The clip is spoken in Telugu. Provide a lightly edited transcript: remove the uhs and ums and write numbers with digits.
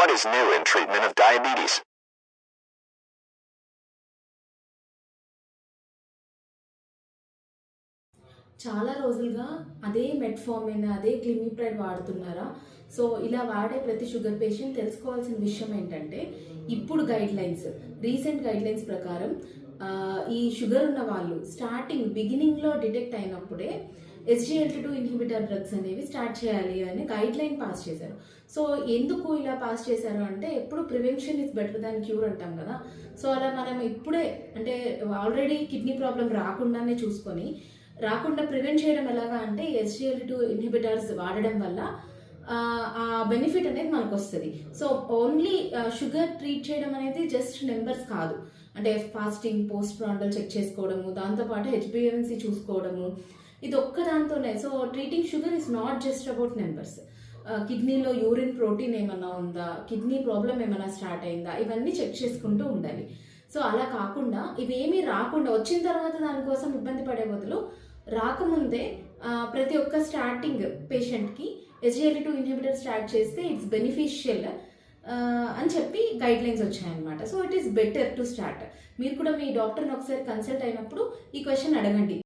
What is new in treatment of diabetes? చాలా రోజులుగా అదే మెట్ఫార్మిన్, అదే క్లిమిప్రైడ్ వాడుతున్నారా? సో, ఇలా వాడే ప్రతి షుగర్ పేషెంట్ తెలుసుకోవాల్సిన విషయం ఏంటంటే, ఇప్పుడు రీసెంట్ గైడ్‌లైన్స్ ప్రకారం ఈ షుగర్ ఉన్న వాళ్ళు బిగినింగ్‌లో డిటెక్ట్ అయినప్పుడే SGLT2 ఇన్హిబిటర్ డ్రగ్స్ అనేవి స్టార్ట్ చేయాలి అని గైడ్‌లైన్ పాస్ చేశారు. సో, ఎందుకు ఇలా పాస్ చేశారు అంటే, ఎప్పుడు prevention is better than cure అంటాం కదా! సో, అలా మనం ఇప్పుడే అంటే ఆల్రెడీ కిడ్నీ ప్రాబ్లమ్ రాకుండా ప్రివెంట్ చేయడం ఎలాగా అంటే SGLT2 ఇన్హిబిటర్స్ వాడడం వల్ల ఆ బెనిఫిట్ అనేది మనకొస్తది. సో, ఓన్లీ షుగర్ ట్రీట్ చేయడం అనేది జస్ట్ నెంబర్స్ కాదు. అంటే ఫాస్టింగ్, పోస్ట్ ప్రాండల్ చెక్ చేసుకోవడము, దాంతోపాటు HbA1c చూసుకోవడము, ఇది ఒక్క దాంతోనే. So, treating sugar is not just about numbers. కిడ్నీలో యూరిన్ ప్రోటీన్ ఏమన్నా ఉందా, కిడ్నీ ప్రాబ్లమ్ ఏమైనా స్టార్ట్ అయిందా, ఇవన్నీ చెక్ చేసుకుంటూ ఉండాలి. సో, అలా కాకుండా ఇవేమీ రాకుండా వచ్చిన తర్వాత దానికోసం ఇబ్బంది పడే బదులు రాకముందే ప్రతి ఒక్క స్టార్టింగ్ పేషెంట్‌కి SGLT2 ఇన్హిబిటర్ స్టార్ట్ చేస్తే ఇట్స్ బెనిఫిషియల్ అని చెప్పి గైడ్‌లైన్స్ వచ్చాయన్నమాట. So, it is better to start. మీరు కూడా మీ డాక్టర్‌ని ఒకసారి కన్సల్ట్ అయినప్పుడు ఈ క్వెషన్ అడగండి.